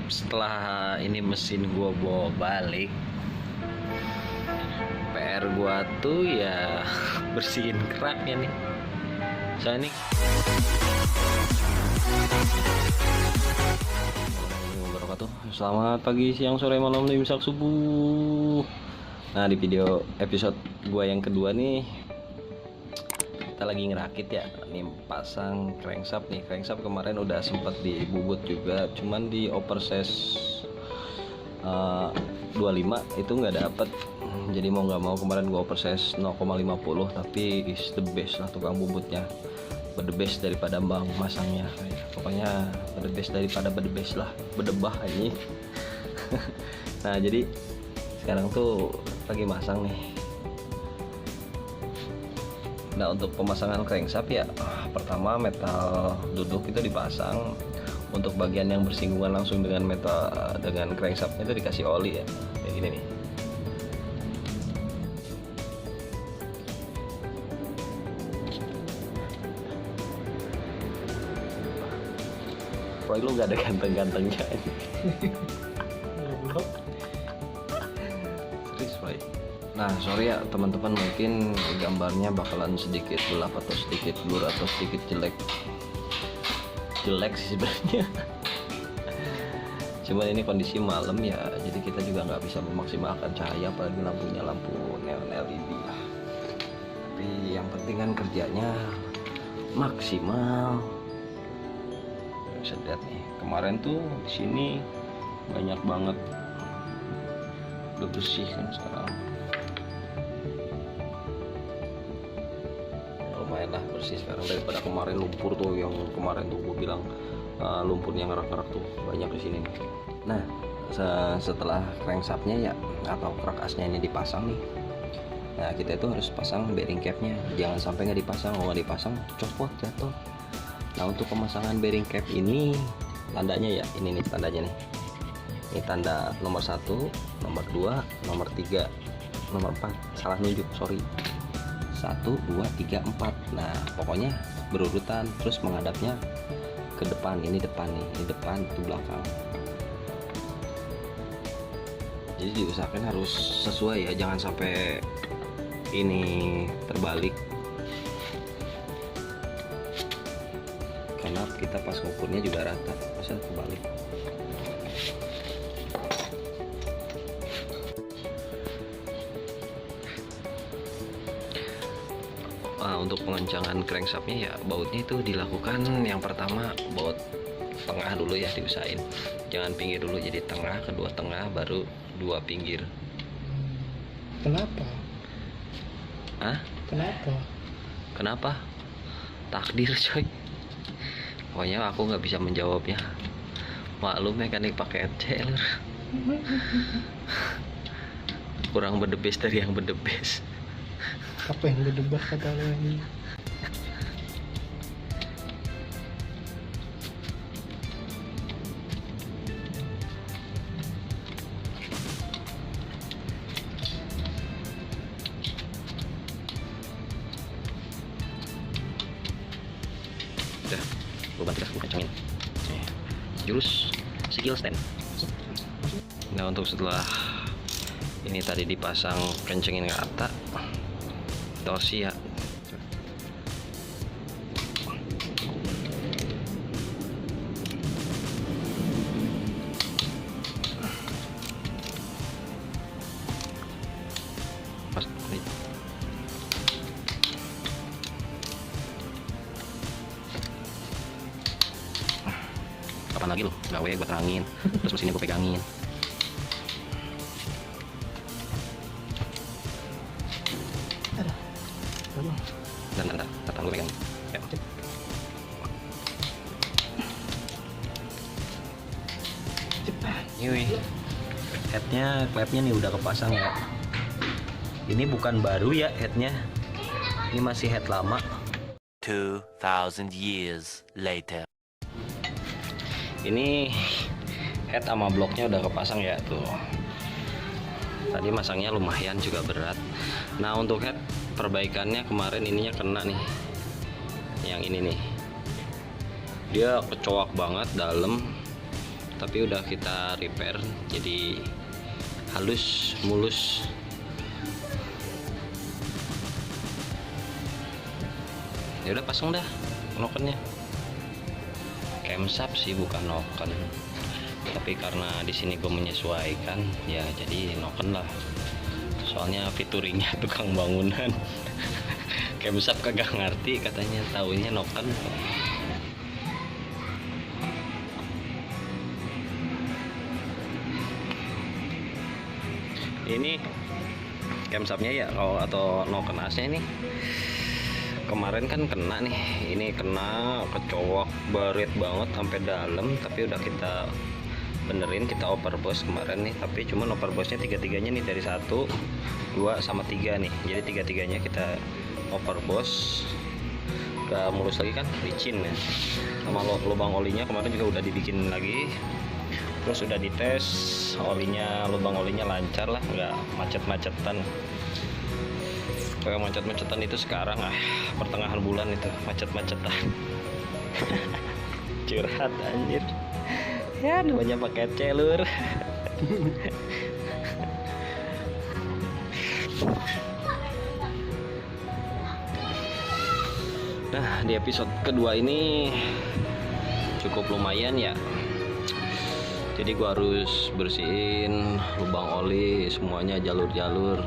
setelah ini mesin gua bawa balik, PR gua tuh ya bersihin keraknya nih. Saya nih selamat pagi, siang, sore, malam, imsak, subuh. Nah, di video episode gua yang kedua nih, kita lagi ngerakit ya. Nih pasang crankshaft nih. Crankshaft kemarin udah sempat dibubut juga, cuman di oversize 25 itu nggak dapet. Jadi mau nggak mau kemarin gua oversize 0,50, tapi is the best lah tukang bubutnya. The best daripada bang masangnya, pokoknya the best daripada the best lah, bedebah ini. Nah, jadi sekarang tuh lagi masang nih. Nah, untuk pemasangan crankshaft ya, pertama metal duduk itu dipasang. Untuk bagian yang bersinggungan langsung dengan metal dengan crankshaftnya itu dikasih oli ya, kayak gini nih. Roy, lu gak ada ganteng-gantengnya. Serius, Roy. Nah, sorry ya teman-teman, mungkin gambarnya bakalan sedikit gelap atau sedikit blur atau sedikit jelek sih sebenarnya. Cuman ini kondisi malam ya, jadi kita juga nggak bisa memaksimalkan cahaya, apalagi lampunya lampu neon LED lah. Tapi yang penting kan kerjanya maksimal. Bisa lihat nih, kemarin tuh di sini banyak banget, udah bersih kan sekarang. Lumayan lah bersih sekarang daripada kemarin lumpur tuh, yang kemarin tuh gue bilang lumpurnya ngerak-ngerak tuh banyak di sini. Nah, setelah crankshaftnya ya atau kerak asnya ini dipasang nih, nah kita itu harus pasang bearing capnya. Jangan sampai nggak dipasang, kalau nggak dipasang copot, jatuh. Nah, untuk pemasangan bearing cap ini tandanya ya, ini nih tandanya nih. Ini tanda nomor 1, nomor 2, nomor 3, nomor 4. Salah nunjuk, sorry. 1, 2, 3, 4. Nah, pokoknya berurutan, terus menghadapnya ke depan. Ini depan nih, ini depan, itu belakang. Jadi diusahakan harus sesuai ya, jangan sampai ini terbalik. Karena kita pas ngukurnya juga rata, masa kebalik. Nah, untuk pengencangan crankshaftnya ya, bautnya itu dilakukan yang pertama baut tengah dulu ya, diusahain jangan pinggir dulu, jadi tengah, kedua tengah, baru dua pinggir. Kenapa? Hah? Kenapa? Takdir coy. Pokoknya aku nggak bisa menjawabnya. Maklum mekanik pakai RCL. Kurang berdebes dari yang berdebes. Apa yang berdebah kata lo ini? Udah, gue bantu dah, gue kencengin. Jurus skill stand. Nah, untuk setelah ini tadi dipasang, kencengin ke atas, torsi ya. Pas, kapan lagi lo gawe gue terangin, terus mesinnya gue pegangin. Bentar, gue pegang ya. Ini wih, headnya, klepnya nih udah kepasang ya. Ini bukan baru ya headnya, ini masih head lama. 2000 years later. Ini head sama bloknya udah kepasang ya tuh. Tadi masangnya lumayan juga berat. Nah, untuk head perbaikannya kemarin ininya kena nih, yang ini nih, dia kecoak banget dalam, tapi udah kita repair jadi halus, mulus. Ya udah pasang dah nokennya. Camshaft sih bukan noken, tapi karena di sini gue menyesuaikan ya jadi noken lah, soalnya featuringnya tukang bangunan. Camshaft kagak ngerti, katanya taunya noken. Ini camshaftnya ya kalau atau noken asnya ini kemarin kan kena nih, ini kena kecowok baret banget sampai dalam, tapi udah kita benerin, kita overboss kemarin nih, tapi cuman overbossnya tiga-tiganya nih, dari 1, 2 sama 3 nih, jadi tiga-tiganya kita overboss. Udah mulus lagi kan, licin ya, sama lubang olinya kemarin juga udah dibikin lagi, terus udah dites olinya, lubang olinya lancar lah, nggak macet-macetan. Kayak macet-macetan itu sekarang pertengahan bulan itu macet-macetan. Curhat anjir. Ya namanya pakai celur. Nah, di episode kedua ini cukup lumayan ya. Jadi gua harus bersihin lubang oli semuanya, jalur-jalur.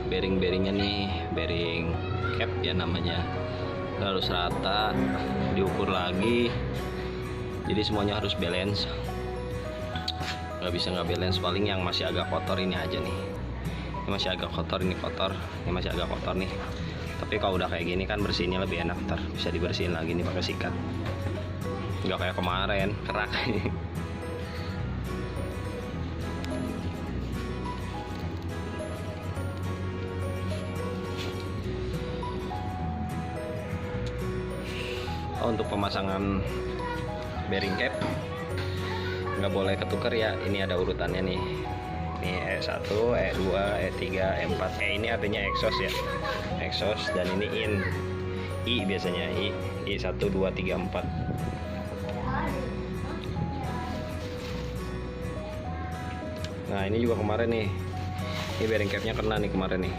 Bearing-bearingnya nih, bearing cap ya namanya, harus rata, diukur lagi, jadi semuanya harus balance. Nggak bisa nggak balance, paling yang masih agak kotor ini aja nih, ini masih agak kotor, ini kotor, ini masih agak kotor nih. Tapi kalau udah kayak gini kan bersihinnya lebih enak, ntar bisa dibersihin lagi nih pakai sikat, nggak kayak kemarin kerak. Untuk pemasangan bearing cap nggak boleh ketukar ya, ini ada urutannya nih, ini E1, E2, E3, E4. Ini artinya exhaust ya, exhaust, dan ini in, I biasanya, I 1, 2, 3, 4. Nah ini juga kemarin nih, ini bearing capnya kena nih kemarin nih,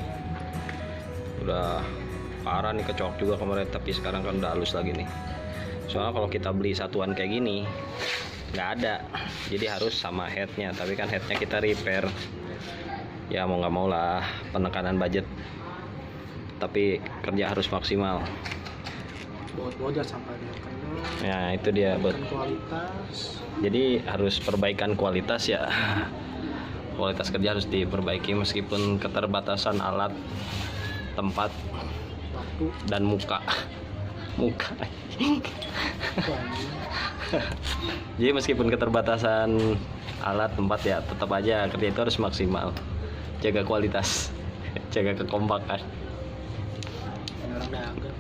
udah parah nih, kecok juga kemarin, tapi sekarang kan udah halus lagi nih. Soalnya kalau kita beli satuan kayak gini nggak ada, jadi harus sama headnya, tapi kan headnya kita repair ya, mau nggak mau lah, penekanan budget, tapi kerja harus maksimal. Bocor sampai dia kena. Ya itu dia, Kualitas. jadi harus perbaikan kualitas ya. Kualitas kerja harus diperbaiki meskipun keterbatasan alat, tempat, Waktu. dan muka. Jadi meskipun keterbatasan alat, tempat ya, tetap aja kerja itu harus maksimal. Jaga kualitas, jaga kekompakan. Orang dagang.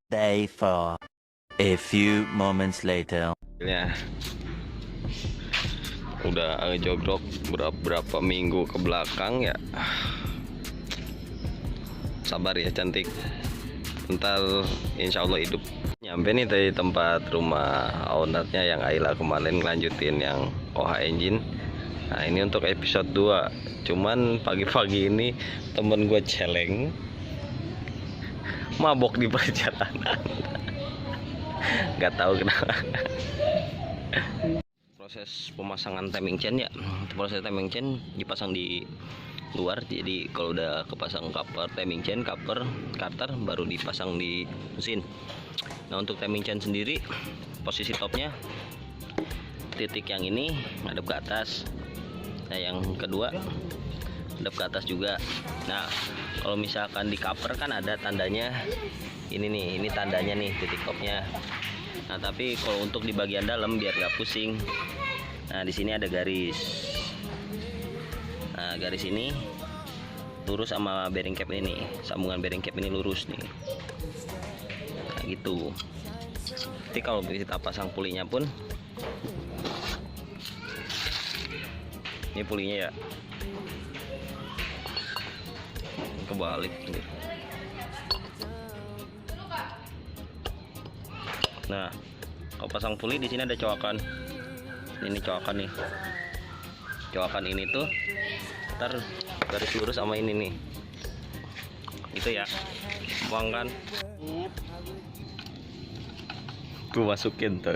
Day 4. A few moments later. Ya, udah jogrok berapa minggu ke belakang ya. Sabar ya cantik, ntar insya Allah hidup. Nyampe nih dari tempat rumah ownernya yang Ayla kemarin ngelanjutin yang OH engine. Nah ini untuk episode 2. Cuman pagi-pagi ini temen gue celeng mabok di perjalanan. Nggak tahu kenapa. Proses pemasangan timing chain ya, proses timing chain dipasang di luar. Jadi kalau udah kepasang cover timing chain, cover cutter, baru dipasang di mesin. Nah untuk timing chain sendiri, posisi topnya titik yang ini ngadep ke atas. Nah yang kedua ngadep ke atas juga. Nah kalau misalkan di cover kan ada tandanya ini nih, ini tandanya nih titik topnya. Nah tapi kalau untuk di bagian dalam biar gak pusing, nah di sini ada garis. Nah garis ini lurus sama bearing cap ini nih, sambungan bearing cap ini lurus nih. Nah gitu. Nanti kalau kita pasang pulinya pun, ini pulinya ya kebalik. Nah, kalau pasang puli di sini ada coakan. Ini coakan nih. Coakan ini tuh ntar garis lurus sama ini nih. Itu ya. Buang kan. Tuh masukin tuh.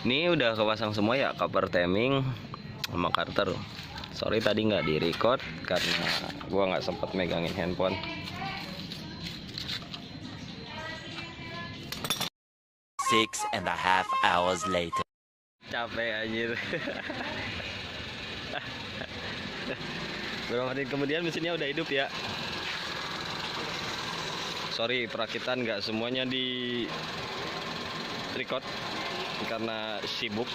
Ini udah kepasang semua ya, cover timing sama cutter. Sorry tadi nggak di record karena gua nggak sempat megangin handphone. 6.5 hours later. Capek anjir. Beberapa menit kemudian mesinnya udah hidup ya. Sorry perakitan nggak semuanya di record karena sibuk.